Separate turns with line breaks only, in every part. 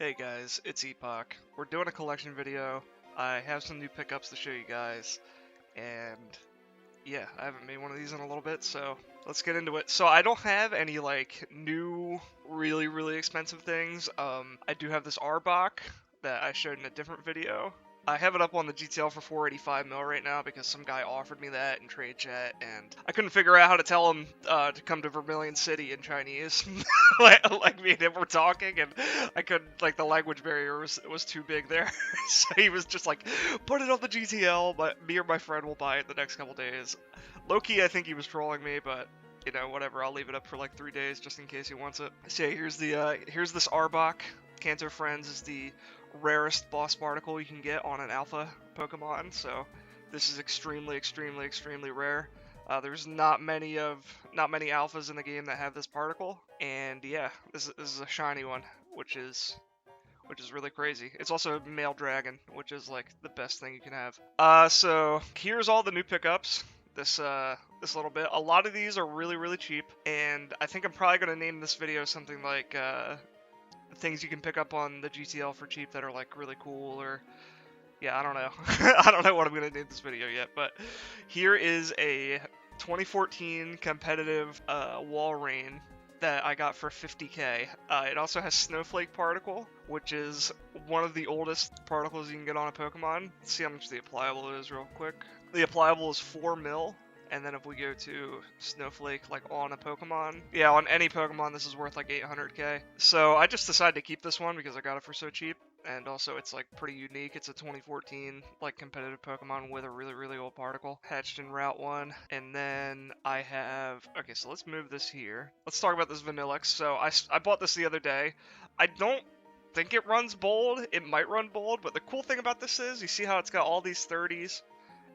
Hey guys, it's Epoch. We're doing a collection video. I have some new pickups to show you guys, and yeah, I haven't made one of these in a little bit, so let's get into it. So I don't have any like new, really expensive things. I do have this Arbok that I showed in a different video. I have it up on the GTL for 485 mil right now because some guy offered me that in trade chat, and I couldn't figure out how to tell him to come to Vermilion City in Chinese. like me and him were talking, and I couldn't, like, the language barrier was too big there. So he was just like, put it on the GTL, but me or my friend will buy it the next couple days. Low-key, I think he was trolling me, but you know, whatever, I'll leave it up for like 3 days just in case he wants it. So yeah, here's this Arbok. Kanto Friends is the rarest boss particle you can get on an alpha Pokemon, so this is extremely rare. There's not many alphas in the game that have this particle, and yeah, this is a shiny one, which is really crazy. It's also a male dragon, which is like the best thing you can have. So here's all the new pickups. This little bit. A lot of these are really cheap, and I think I'm probably gonna name this video something like things you can pick up on the GTL for cheap that are like really cool, or yeah, I don't know. I don't know what I'm gonna name this video yet, but here is a 2014 competitive Walrein that I got for 50k. It also has Snowflake Particle, which is one of the oldest particles you can get on a Pokemon. Let's see how much the applicable is real quick. The applicable is 4 mil. And then if we go to Snowflake, like on a Pokemon, yeah, on any Pokemon, this is worth like 800k. So I just decided to keep this one because I got it for so cheap. And also it's like pretty unique. It's a 2014 like competitive Pokemon with a really old particle. Hatched in Route 1. And then I have, okay, so let's move this here. Let's talk about this Vanillix. So I bought this the other day. I don't think it runs bold. It might run bold, but the cool thing about this is you see how it's got all these 30s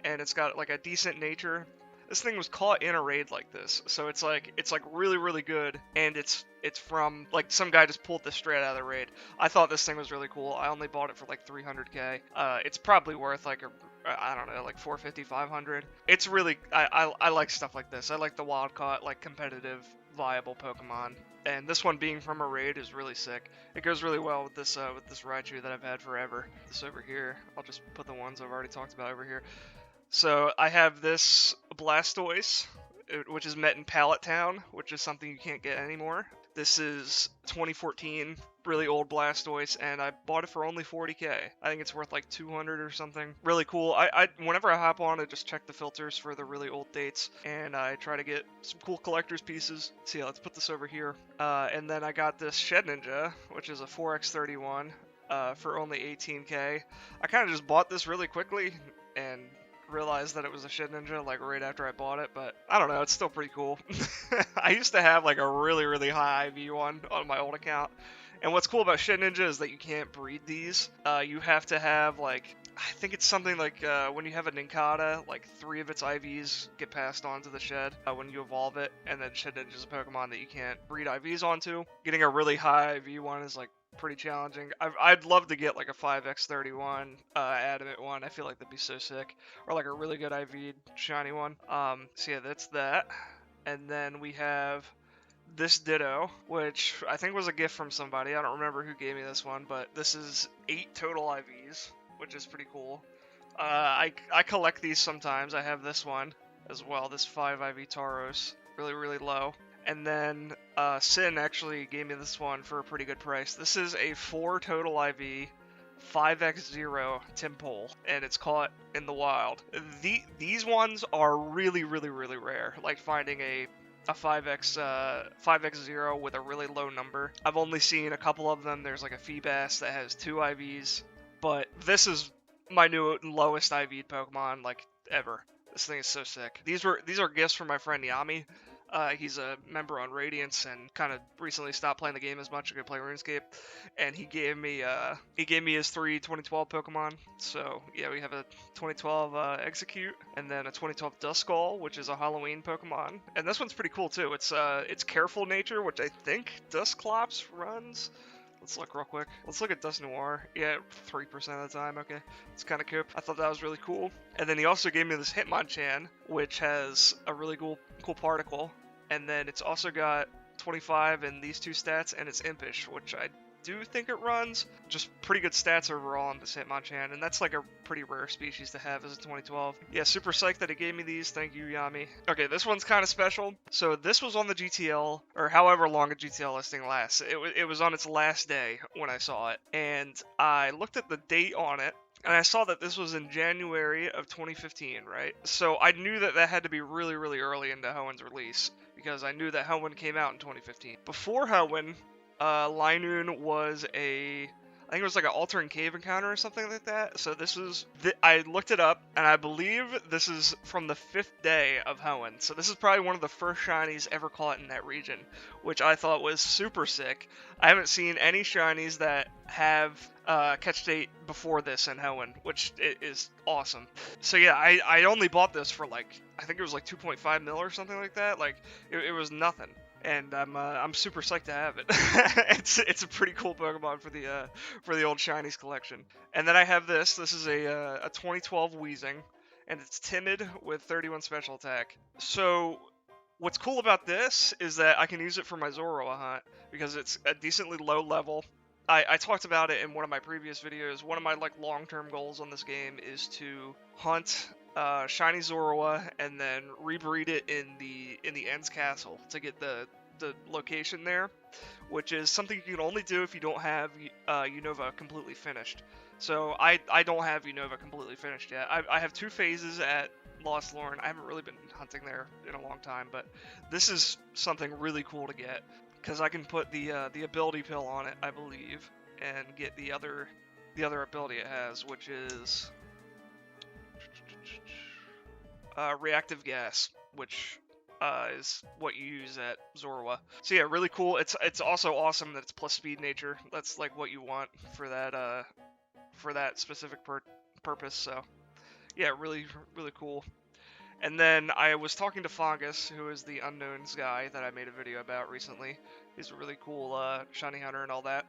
and it's got like a decent nature. This thing was caught in a raid like this, so it's like really good, and it's from like some guy just pulled this straight out of the raid. I thought this thing was really cool. I only bought it for like 300k. It's probably worth like I don't know, like 450, 500. It's really I like stuff like this. I like the wild caught, like competitive, viable Pokemon. And this one being from a raid is really sick. It goes really well with this Raichu that I've had forever. This over here, I'll just put the ones I've already talked about over here. So I have this Blastoise, which is met in Pallet Town, which is something you can't get anymore. This is 2014, really old Blastoise, and I bought it for only 40k. I think it's worth like 200 or something. Really cool. Whenever I hop on, I just check the filters for the really old dates, and I try to get some cool collector's pieces. So yeah, let's put this over here. And then I got this Shed Ninja, which is a 4x31 for only 18k. I kind of just bought this really quickly and realized that it was a Shed Ninja like right after I bought it, but I don't know, it's still pretty cool. I used to have like a really high IV one on my old account, and what's cool about Shed Ninja is that you can't breed these. You have to have like, I think it's something like when you have a Nincada, like 3 of its IVs get passed on to the Shed when you evolve it, and then Shed Ninja is a Pokemon that you can't breed IVs onto. Getting a really high IV one is like pretty challenging. I'd love to get like a 5x31 adamant one. I feel like that'd be so sick, or like a really good IV shiny one. So yeah, that's that. And then we have this Ditto, which I think was a gift from somebody. I don't remember who gave me this one, but this is 8 total IVs, which is pretty cool. I collect these sometimes. I have this one as well, this 5 IV Tauros, really low. And then Sin actually gave me this one for a pretty good price. This is a 4 total IV, 5x0 Timpole, and it's caught in the wild. These ones are really rare, like finding a 5x0 with a really low number. I've only seen a couple of them. There's like a Feebas that has 2 IVs, but this is my new lowest IV Pokemon like ever. This thing is so sick. These are gifts from my friend Yami. He's a member on Radiance and kind of recently stopped playing the game as much. I could play RuneScape, and he gave me his 3 2012 Pokemon. So yeah, we have a 2012 Execute, and then a 2012 Duskull, which is a Halloween Pokemon. And this one's pretty cool too. It's Careful Nature, which I think Dusclops runs. Let's look real quick. Let's look at Dust Noir. Yeah, 3% of the time. Okay, it's kind of cool. I thought that was really cool. And then he also gave me this Hitmonchan, which has a really cool particle. And then it's also got 25 in these 2 stats, and it's Impish, which I do think it runs. Just pretty good stats overall on this Hitmonchan, and that's like a pretty rare species to have as a 2012. Yeah, super psyched that it gave me these. Thank you, Yami. Okay, this one's kind of special. So this was on the GTL, or however long a GTL listing lasts. It was on its last day when I saw it, and I looked at the date on it, and I saw that this was in January of 2015, right? So I knew that that had to be really, really early into Hoenn's release, because I knew that Hoenn came out in 2015. Before Hoenn, Linoone was I think it was like an altering cave encounter or something like that. So this is, I looked it up, and I believe this is from the 5th day of Hoenn. So this is probably one of the first shinies ever caught in that region, which I thought was super sick. I haven't seen any shinies that have catch date before this in Hoenn, which is awesome. So yeah, I only bought this for like, I think it was like 2.5 mil or something like that. Like, it was nothing. And I'm super psyched to have it. it's a pretty cool Pokemon for the old shinies collection. And then I have this. This is a 2012 Weezing, and it's timid with 31 special attack. So what's cool about this is that I can use it for my Zorua hunt because it's a decently low level. I talked about it in one of my previous videos. One of my like long-term goals on this game is to hunt shiny Zorua and then rebreed it in the End's Castle to get the location there, which is something you can only do if you don't have Unova completely finished. So I don't have Unova completely finished yet. I have 2 phases at Lost Lorne. I haven't really been hunting there in a long time, but this is something really cool to get because I can put the ability pill on it, I believe, and get the other ability it has, which is reactive gas, which is what you use at Zorua. So yeah, really cool. It's also awesome that it's plus speed nature. That's like what you want for that specific purpose. So yeah, really cool. And then I was talking to Fungus, who is the Unknowns guy that I made a video about recently. He's a really cool shiny hunter and all that.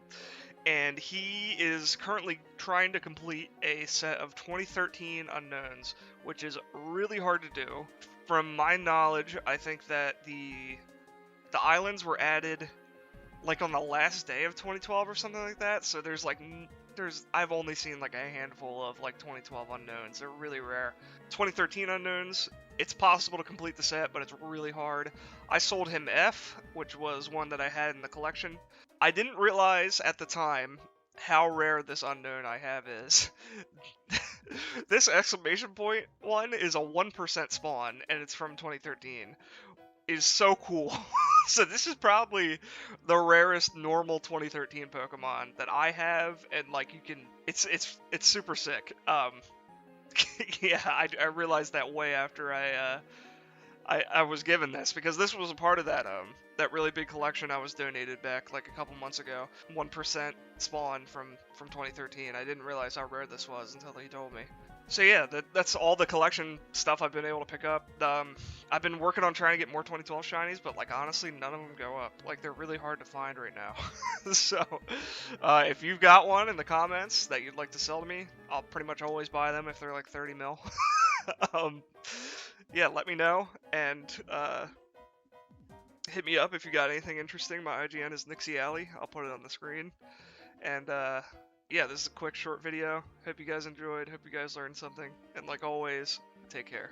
And he is currently trying to complete a set of 2013 Unknowns, which is really hard to do. From my knowledge, I think that the islands were added like on the last day of 2012 or something like that. So I've only seen like a handful of like 2012 Unknowns. They're really rare. 2013 Unknowns, it's possible to complete the set, but it's really hard. I sold him F, which was one that I had in the collection. I didn't realize at the time how rare this Unknown I have is. This exclamation point one is a 1% spawn, and it's from 2013. Is so cool. So this is probably the rarest normal 2013 Pokemon that I have, and like you can, it's super sick. Yeah, I realized that way after I was given this, because this was a part of that really big collection I was donated back like a couple months ago. 1% spawn from 2013. I didn't realize how rare this was until he told me. So yeah, that's all the collection stuff I've been able to pick up. I've been working on trying to get more 2012 shinies, but like honestly, none of them go up. Like they're really hard to find right now. So if you've got one in the comments that you'd like to sell to me, I'll pretty much always buy them if they're like 30 mil. Yeah, let me know, and hit me up if you got anything interesting. My IGN is Nixie Alley. I'll put it on the screen. And yeah, this is a quick short video. Hope you guys enjoyed. Hope you guys learned something. And like always, take care.